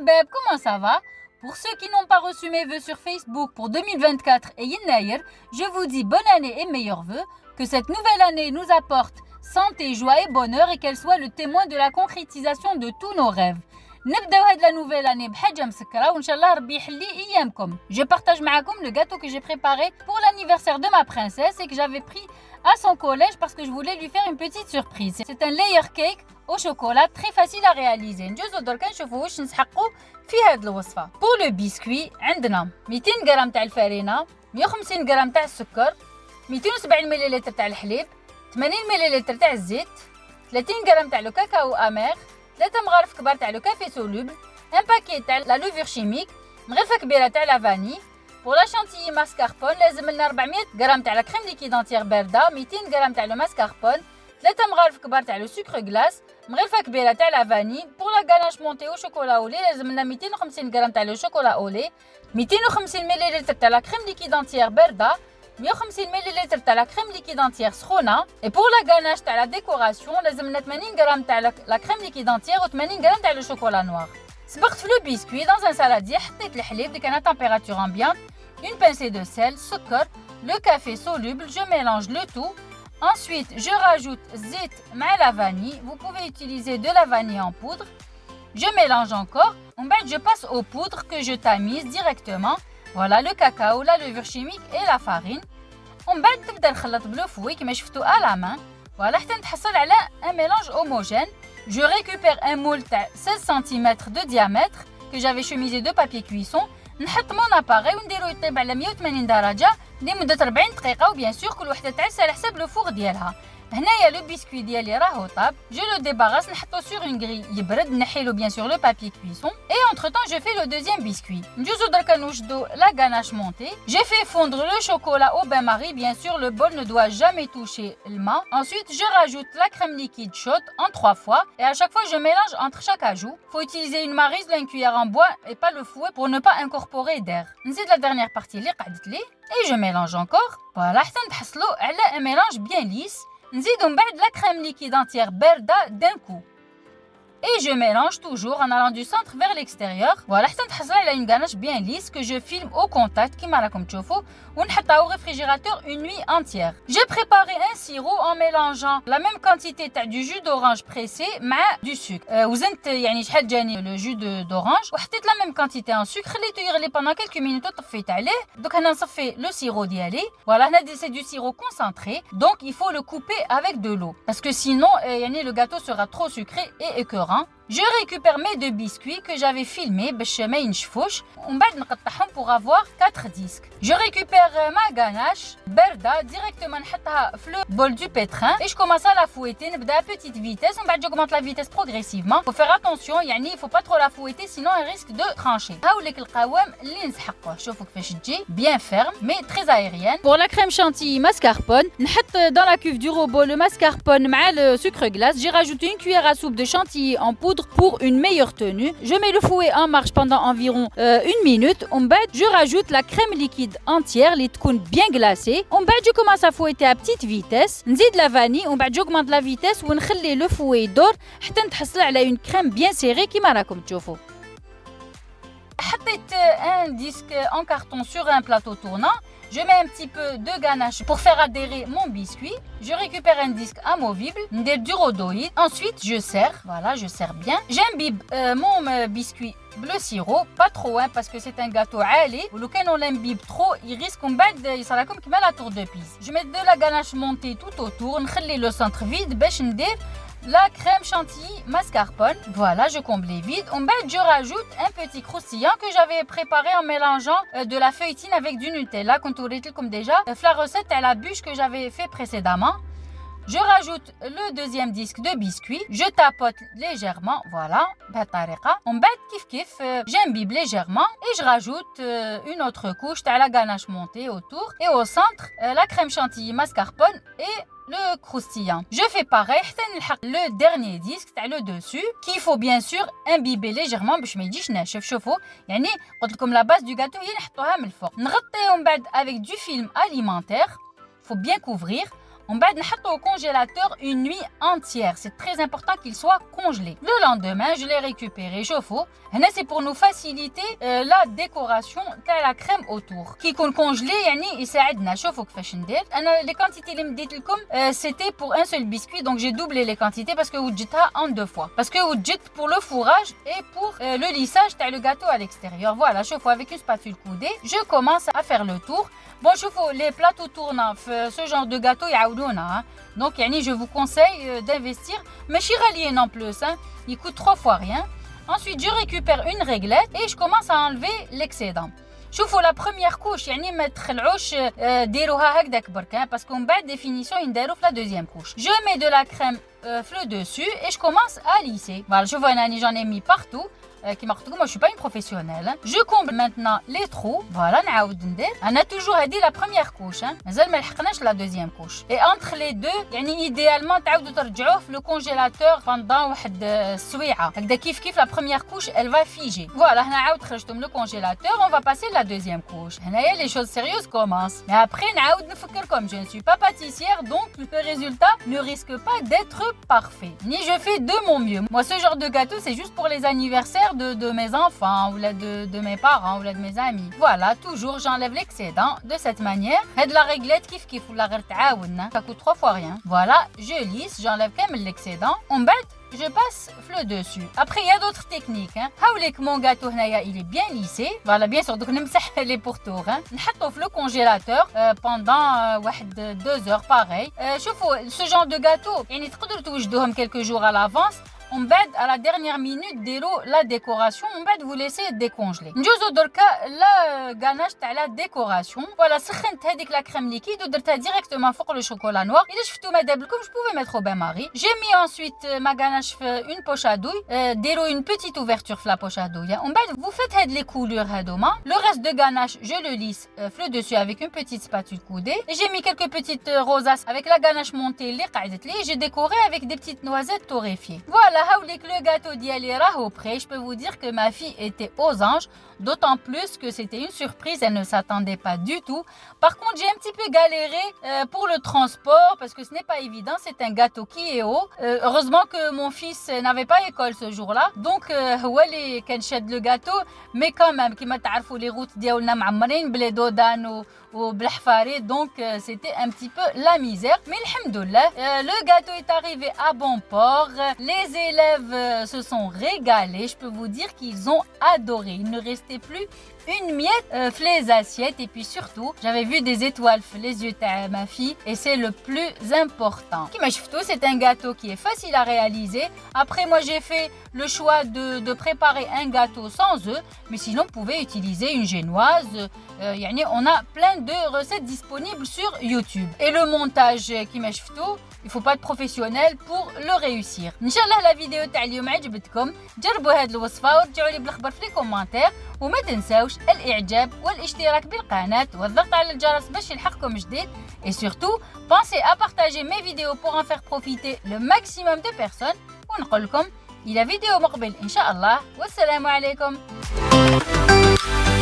Habab, comment ça va? Pour ceux qui n'ont pas reçu mes vœux sur Facebook pour 2024 et Yennaïr, je vous dis bonne année et meilleurs vœux, que cette nouvelle année nous apporte santé, joie et bonheur et qu'elle soit le témoin de la concrétisation de tous nos rêves. نبداو هاد la nouvelle année بحاجة مسكرة وإن شاء الله ربي يحلي أيامكم. Je partage معكم le gâteau que j'ai préparé pour l'anniversaire de ma princesse et que j'avais pris à son collège parce que je voulais lui faire une petite surprise. C'est un layer cake au chocolat très facile à réaliser. نجوزو دركا نشوفو واش نسحقو في هاد الوصفة. Pour le biscuit عندنا 200 غرام تاع الفرينة، 150 غرام تاع السكر، 270 ملل تاع الحليب، 80 ملل تاع الزيت، 30 غرام تاع لو كاكاو امير، 3 مغارف كبار تاع لو كافي سولوبل، ان باكي تاع لا لوفور شيميك، مغرفه كبيره تاع لا فاني. بور لا شانتيي ماسكاربون لازم لنا 400 غرام تاع لا كريم ليكيد انتيير بارده، 200 غرام تاع لو ماسكاربون، 3 مغارف كبار تاع لو سكر غلاس، مغرفه كبيره تاع لا فاني. بور لا غاناش مونتي او شوكولا اولي لازم لنا 250 غرام تاع لو شوكولا اولي، 250 ملل تاع لا كريم ليكيد انتيير بارده، 150 ملل تاع لا كريم ليكيد انتيير سخونه. اي بور لا غاناش تاع لا ديكوراسيون لازم لنا 80 غرام تاع لا كريم ليكيد انتيير و 80 غرام تاع لو شوكولا نوار. صبغت في لو بيسكوي دون ان سالادير، حطيت الحليب اللي كان à température ambiante, une pincée de sel, سكر, le café soluble, je mélange le tout. Ensuite, je rajoute zit مع la vanille. Vous pouvez utiliser de la vanille en poudre. Je mélange encore. Ensuite, je passe aux poudres que je tamise directement. Voilà le cacao, la levure chimique et la farine. ومن بعد تبدا نخلط بلو فوي كما شفتوا à la main. Voilà حتى نتحصل على un mélange homogène. Je récupère un moule تاع 16 cm de diamètre que j'avais chemisé de papier cuisson. نحط مون اباري ونديرو يطيب على 180 درجه لمده 40 دقيقه، وبيان سور كل وحده تعس على حساب لو فور ديالها. هنايا لو بيسكوي ديالي راهو طاب. جو لو ديباراس نحطو سور اون غري يبرد، نحيلو بيان سور لو بابي كويسون. اي entre temps je fais le deuxième biscuit. نجوزو دركا نوجدو لا ganache montée. J'ai fait fondre le chocolat au bain-marie, bien sûr le bol ne doit jamais toucher le main. Ensuite je rajoute la crème liquide chaude en 3 fois et à chaque fois je mélange entre chaque ajout. Faut utiliser une maryse ou une cuillère en bois et pas le fouet pour ne pas incorporer d'air. نزيد la dernière partie اللي قعدت لي et je mélange encore. Voilà حتى نتحصلو على un mélange bien lisse. نزيدو من بعد la crème liquide entière بارده d'un coup. Et je mélange toujours en allant du centre vers l'extérieur. Voilà, حتى نتحصل على une ganache bien lisse que je filme au contact كيما راكم تشوفوا ونحطها au réfrigérateur une nuit entière. J'ai préparé un sirop en mélangeant la même quantité تاع du jus d'orange pressé مع du sucre. وزنت يعني شحال جاني le jus d'orange وحطيت la même quantité en sucre، خليته يغلي pendant quelques minutes وطفيت عليه. دوك هنا نصفي le sirop ديالي. Voilà, هنا c'est du sirop concentré. Donc il faut le couper avec de l'eau parce que sinon يعني le gâteau sera trop sucré et écœurant. Je récupère mes 2 biscuits que j'avais filmés باش ما ينشفوش ومن بعد نقطعهم pour avoir 4 disques. Je récupère ma ganache بارده directement نحطها في le bol du pétrin et je commence à la fouetter. نبدا à petite vitesse ومن بعد j'augmente la vitesse progressivement. Faut faire attention يعني il faut pas trop la fouetter sinon elle risque de trancher. هاوليك القوام اللي نسحقوه، شوفوا كيفاش تجي bien ferme mais très aérienne. Pour la crème chantilly mascarpone نحط dans la cuve du robot le mascarpone مع le sucre glace. J'ai rajouté une cuillère à soupe de chantilly en poudre pour une meilleure tenue. Je mets le fouet en marche pendant environ 1 minute. En bas, je rajoute la crème liquide entière, les تكون bien glacée. En bas, je commence à fouetter à petite vitesse. نزيد la vanille. En bas, j'augmente la vitesse ونخلي le fouet يدور حتى نتحصل على une crème bien serrée كيما راكم تشوفوا. حطيت un disque en carton sur un plateau tournant. Je mets un petit peu de ganache pour faire adhérer mon biscuit. Je récupère un disque amovible, du rhodoïde. Ensuite, je serre. Voilà, je serre bien. J'imbibe mon biscuit bleu sirop, pas trop parce que c'est un gâteau عالي. Lequel on l'imbibe trop, il risque qu'on batte, il sera comme la tour de Pise. Je mets de la ganache montée tout autour. نخلي le centre vide باش ندير la crème chantilly mascarpone. Voilà, je comble les vides. En bas, je rajoute un petit croustillant que j'avais préparé en mélangeant de la feuilletine avec du Nutella, comme déjà. La recette à la bûche que j'avais fait précédemment. Je rajoute le deuxième disque de biscuit. Je tapote légèrement. Voilà, en bas, kif, j'imbibe légèrement et je rajoute une autre couche de la ganache montée autour. Et au centre, la crème chantilly mascarpone et le croustillant. Je fais pareil le dernier disque le dessus qu'il faut bien sûr imbiber légèrement باش ما يجيش ناشف. شوفوا يعني قلت لكم la base du gâteau هي نحطوها من الفوق. نغطيهم بعد avec du film alimentaire. Faut bien couvrir. On va mettre au congélateur une nuit entière. C'est très important qu'il soit congelé. Le lendemain, je l'ai récupéré. Chauffe-eau. C'est pour nous faciliter la décoration de la crème autour. Qui qu'on congelé, il s'aide. Chauffe-eau que les quantités c'était pour un seul biscuit, donc j'ai doublé les quantités parce que vous dites en 2 fois. Parce que vous dites pour le fourrage et pour le lissage, tu as le gâteau à l'extérieur. Voilà, chauffe-eau avec une spatule coudée. Je commence à faire le tour. Bon, chauffe-eau, les plateaux tournants, ce genre de gâteau, donc je vous conseille d'investir, mais chiralien en plus, il coûte 3 fois rien. Ensuite, je récupère une réglette et je commence à enlever l'excédent. شوفوا la première couche ما تخلعوش ديروها هكذاك برك parce qu'on بعد définition نديرو في la deuxième couche. Je mets de la crème le dessus et je commence à lisser. Voilà, je vois j'en ai mis partout. Moi je suis pas une professionnelle. Je comble maintenant les trous. Voilà, on a toujours dit la première couche. مازال ما لحقناش la deuxième couche. Et entre les deux, idéalement تعاودوا ترجعوه في le congélateur pendant واحد سويعة. هكذا كيف la première couche elle va figer. Voilà, هنا عاود خرجتهم le congélateur, on va passer la deuxième couche. هنايا les choses sérieuses commencent. Mais après نعاود نفكركم, je ne suis pas pâtissière donc le résultat ne risque pas d'être parfait. Ni je fais de mon mieux. Moi ce genre de gâteau c'est juste pour les anniversaires de mes enfants ou de mes parents ou de mes amis. Voilà, toujours j'enlève l'excédent de cette manière. Et de la réglette kif ou la ça coûte 3 fois rien. Voilà, je lisse, j'enlève quand même l'excédent. On bête, je passe le dessus. Après il y a d'autres techniques. Que mon gâteau il est bien lissé. Voilà, bien sûr, donc on les pourtours. On le congélateur pendant 2 heures pareil. Ce genre de gâteau, il faut quelques jours à l'avance. On bête à la dernière minute la décoration, on bête vous laisser décongeler. Njozo dorka la ganache تاع la décoration. Voilà, سخنت هذيك la crème liquide ودرتها directement فوق le chocolat noir. إذا شفتوا ما دابلكم, je pouvais mettre au bain-marie. J'ai mis ensuite ma ganache une poche à douille, délo une petite ouverture la poche à douille. On bête vous faites les couleurs hadoma. Le reste de ganache, je le lisse le dessus avec une petite spatule coudée. Et j'ai mis quelques petites rosaces avec la ganache montée les قاعدت لي. J'ai décoré avec des petites noisettes torréfiées. Voilà. Le gâteau d'Yali Raho prêt, je peux vous dire que ma fille était aux anges, d'autant plus que c'était une surprise, elle ne s'attendait pas du tout. Par contre, j'ai un petit peu galéré pour le transport parce que ce n'est pas évident, c'est un gâteau qui est haut. Heureusement que mon fils n'avait pas école ce jour-là, donc Wally كنشد le gâteau, mais quand même, كما تعرفوا les routes ديالنا معمرين بلي ou blahfari, donc c'était un petit peu la misère. Mais alhamdoulilah, le gâteau est arrivé à bon port. Les élèves se sont régalés. Je peux vous dire qu'ils ont adoré. Il ne restait plus une miette les assiettes. Et puis surtout, j'avais vu des étoiles les yeux de ma fille. Et c'est le plus important. C'est un gâteau qui est facile à réaliser. Après, moi, j'ai fait le choix de préparer un gâteau sans œufs. Mais sinon, vous pouvez utiliser une génoise. On a plein de recettes disponibles sur YouTube. Et le montage qui m'a chftou, il faut pas être professionnel pour le réussir. Inch'Allah la vidéo تاع اليوم عجبتكم. جربوا هذه الوصفة ورجعوا لي بالخبر في الكومنتير وما تنساوش الاعجاب والاشتراك بالقناة والضغط على الجرس باش يلحقكم جديد. Et surtout, pensez à partager mes vidéos pour en faire profiter le maximum de personnes. ونقول لكم إلى فيديو مقبل إن شاء الله والسلام عليكم.